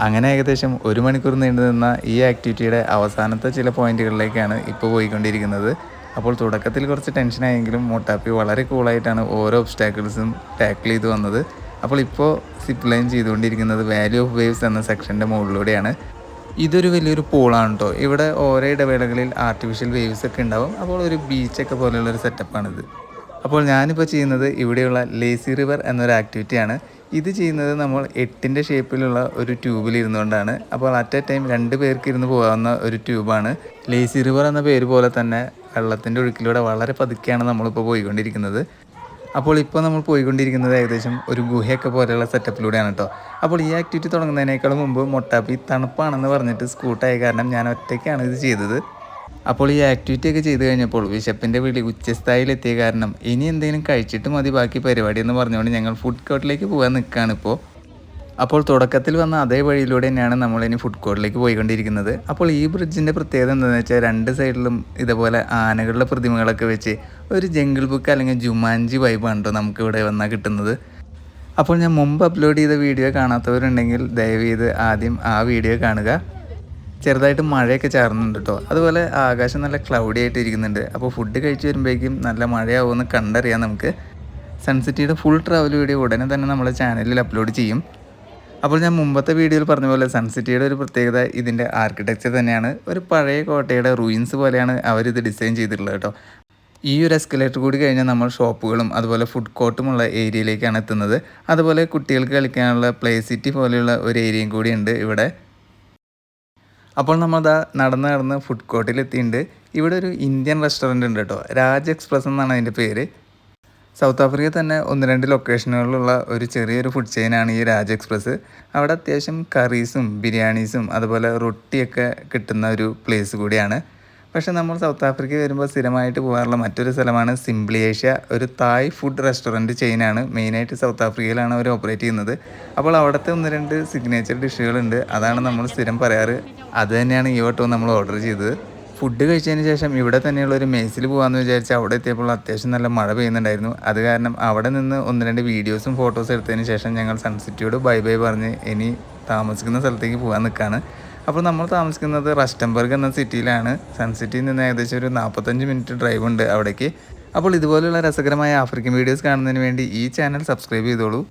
അങ്ങനെ ഏകദേശം 1 മണിക്കൂർ നീണ്ടു നിന്ന ഈ ആക്ടിവിറ്റിയുടെ അവസാനത്തെ ചില പോയിന്റുകളിലേക്കാണ് ഇപ്പോൾ പോയിക്കൊണ്ടിരിക്കുന്നത്. അപ്പോൾ തുടക്കത്തിൽ കുറച്ച് ടെൻഷനായെങ്കിലും മൊട്ടാപ്പി വളരെ കൂളായിട്ടാണ് ഓരോ ഒബ്സ്റ്റാക്കിൾസും ടാക്കിൾ ചെയ്ത് വന്നത്. അപ്പോൾ ഇപ്പോൾ സിപ്പ് ലൈൻ ചെയ്തുകൊണ്ടിരിക്കുന്നത് വാലി ഓഫ് വേവ്സ് എന്ന സെക്ഷൻ്റെ മുകളിലൂടെയാണ്. ഇതൊരു വലിയൊരു പൂളാണ് കേട്ടോ. ഇവിടെ ഓരോ ഇടവേളകളിൽ ആർട്ടിഫിഷ്യൽ വേവ്സ് ഒക്കെ ഉണ്ടാവും. അപ്പോൾ ഒരു ബീച്ചൊക്കെ പോലെയുള്ളൊരു സെറ്റപ്പാണിത്. അപ്പോൾ ഞാനിപ്പോൾ ചെയ്യുന്നത് ഇവിടെയുള്ള ലേസി റിവർ എന്നൊരു ആക്ടിവിറ്റിയാണ്. ഇത് ചെയ്യുന്നത് നമ്മൾ 8ൻ്റെ ഷേപ്പിലുള്ള ഒരു ട്യൂബിൽ ഇരുന്നുകൊണ്ടാണ്. അപ്പോൾ അറ്റ് എ ടൈം 2 പേർക്ക് ഇരുന്ന് പോകാവുന്ന ഒരു ട്യൂബാണ്. ലേസി റിവർ എന്ന പേര് പോലെ തന്നെ വെള്ളത്തിൻ്റെ ഒഴുക്കിലൂടെ വളരെ പതുക്കെയാണ് നമ്മളിപ്പോൾ പോയിക്കൊണ്ടിരിക്കുന്നത്. അപ്പോൾ ഇപ്പോൾ നമ്മൾ പോയിക്കൊണ്ടിരിക്കുന്നത് ഏകദേശം ഒരു ഗുഹയൊക്കെ പോലെയുള്ള സെറ്റപ്പിലൂടെയാണ് കേട്ടോ. അപ്പോൾ ഈ ആക്ടിവിറ്റി തുടങ്ങുന്നതിനേക്കാളും മുമ്പ് മൊട്ടാപ്പി തണുപ്പാണെന്ന് പറഞ്ഞിട്ട് സ്കൂട്ടായ കാരണം ഞാൻ ഒറ്റയ്ക്കാണ് ഇത് ചെയ്തത്. അപ്പോൾ ഈ ആക്ടിവിറ്റി ഒക്കെ ചെയ്ത് കഴിഞ്ഞപ്പോൾ വിശപ്പിൻ്റെ വിളി ഉച്ചസ്ഥായിലെത്തിയ കാരണം ഇനി എന്തെങ്കിലും കഴിച്ചിട്ട് മതി ബാക്കി പരിപാടി എന്ന് പറഞ്ഞുകൊണ്ട് ഞങ്ങൾ ഫുഡ് കോർട്ടിലേക്ക് പോകാൻ നിൽക്കുകയാണ് ഇപ്പോൾ. അപ്പോൾ തുടക്കത്തിൽ വന്ന അതേ വഴിയിലൂടെ തന്നെയാണ് നമ്മളിനി ഫുഡ് കോർട്ടിലേക്ക് പോയിക്കൊണ്ടിരിക്കുന്നത്. അപ്പോൾ ഈ ബ്രിഡ്ജിൻ്റെ പ്രത്യേകത എന്താണെന്ന് വെച്ചാൽ 2 സൈഡിലും ഇതുപോലെ ആനകളുടെ പ്രതിമകളൊക്കെ വെച്ച് ഒരു ജംഗിൾ ബുക്ക് അല്ലെങ്കിൽ ജുമാൻജി വൈബാണ് കേട്ടോ നമുക്കിവിടെ വന്നാൽ കിട്ടുന്നത്. അപ്പോൾ ഞാൻ മുമ്പ് അപ്ലോഡ് ചെയ്ത വീഡിയോ കാണാത്തവരുണ്ടെങ്കിൽ ദയവ് ചെയ്ത് ആദ്യം ആ വീഡിയോ കാണുക. ചെറുതായിട്ട് മഴയൊക്കെ ചാറുന്നുണ്ട് കേട്ടോ. അതുപോലെ ആകാശം നല്ല ക്ലൗഡി ആയിട്ട് ഇരിക്കുന്നുണ്ട്. അപ്പോൾ ഫുഡ് കഴിച്ച് വരുമ്പോഴേക്കും നല്ല മഴയാവുമെന്ന് കണ്ടറിയാം നമുക്ക്. സൺസിറ്റിയുടെ ഫുൾ ട്രാവൽ വീഡിയോ ഉടനെ തന്നെ നമ്മുടെ ചാനലിൽ അപ്ലോഡ് ചെയ്യും. അപ്പോൾ ഞാൻ മുമ്പത്തെ വീഡിയോയിൽ പറഞ്ഞ പോലെ സൺസിറ്റിയുടെ ഒരു പ്രത്യേകത ഇതിൻ്റെ ആർക്കിടെക്ചർ തന്നെയാണ്. ഒരു പഴയ കോട്ടയുടെ റൂയിൻസ് പോലെയാണ് അവരിത് ഡിസൈൻ ചെയ്തിട്ടുള്ളത് കേട്ടോ. ഈ ഒരു എസ്കലേറ്റർ കൂടി കഴിഞ്ഞാൽ നമ്മൾ ഷോപ്പുകളും അതുപോലെ ഫുഡ് കോർട്ടുമുള്ള ഏരിയയിലേക്കാണ് എത്തുന്നത്. അതുപോലെ കുട്ടികൾക്ക് കളിക്കാനുള്ള പ്ലേ സിറ്റി പോലെയുള്ള ഒരു ഏരിയയും കൂടി ഉണ്ട് ഇവിടെ. അപ്പോൾ നമ്മളിതാ നടന്ന് ഫുഡ് കോർട്ടിലെത്തിയിട്ടുണ്ട്. ഇവിടെ ഒരു ഇന്ത്യൻ റെസ്റ്റോറൻറ്റ് ഉണ്ട് കേട്ടോ. രാജ് എക്സ്പ്രസ് എന്നാണ് അതിൻ്റെ പേര്. സൗത്ത് ആഫ്രിക്കയിൽ തന്നെ 1-2 ലൊക്കേഷനുകളിലുള്ള ഒരു ചെറിയൊരു ഫുഡ് ചെയിനാണ് ഈ രാജ് എക്സ്പ്രസ്. അവിടെ അത്യാവശ്യം കറീസും ബിരിയാണീസും അതുപോലെ റൊട്ടിയൊക്കെ കിട്ടുന്ന ഒരു പ്ലേസ് കൂടിയാണ്. പക്ഷേ നമ്മൾ സൗത്ത് ആഫ്രിക്ക വരുമ്പോൾ സ്ഥിരമായിട്ട് പോകാറുള്ള മറ്റൊരു സ്ഥലമാണ് സിംപ്ലി ഏഷ്യ. ഒരു തായ് ഫുഡ് റെസ്റ്റോറൻറ്റ് ചെയിനാണ്. മെയിനായിട്ട് സൗത്ത് ആഫ്രിക്കയിലാണ് അവർ ഓപ്പറേറ്റ് ചെയ്യുന്നത്. അപ്പോൾ അവിടുത്തെ 1-2 സിഗ്നേച്ചർ ഡിഷുകളുണ്ട്. അതാണ് നമ്മൾ സ്ഥിരം പറയാറ്. അത് തന്നെയാണ് ഈ വട്ടവും നമ്മൾ ഓർഡർ ചെയ്തത്. ഫുഡ് കഴിച്ചതിന് ശേഷം ഇവിടെ തന്നെയുള്ള ഒരു മേസിൽ പോകാമെന്ന് വിചാരിച്ച് അവിടെ എത്തിയപ്പോൾ അത്യാവശ്യം നല്ല മഴ പെയ്യുന്നുണ്ടായിരുന്നു. അത് കാരണം അവിടെ നിന്ന് 1-2 വീഡിയോസും ഫോട്ടോസും എടുത്തതിന് ശേഷം ഞങ്ങൾ സൺസിറ്റിയോട് ബൈ ബൈ പറഞ്ഞ് ഇനി താമസിക്കുന്ന സ്ഥലത്തേക്ക് പോകാൻ നിൽക്കുകയാണ്. അപ്പോൾ നമ്മൾ താമസിക്കുന്നത് റസ്റ്റംബർഗ് എന്ന സിറ്റിയിലാണ്. സൺസിറ്റിയിൽ നിന്ന് ഏകദേശം ഒരു 45 മിനിറ്റ് ഡ്രൈവ് ഉണ്ട് അവിടേക്ക്. അപ്പോൾ ഇതുപോലെയുള്ള രസകരമായ ആഫ്രിക്കൻ വീഡിയോസ് കാണുന്നതിന് വേണ്ടി ഈ ചാനൽ സബ്സ്ക്രൈബ് ചെയ്തോളൂ.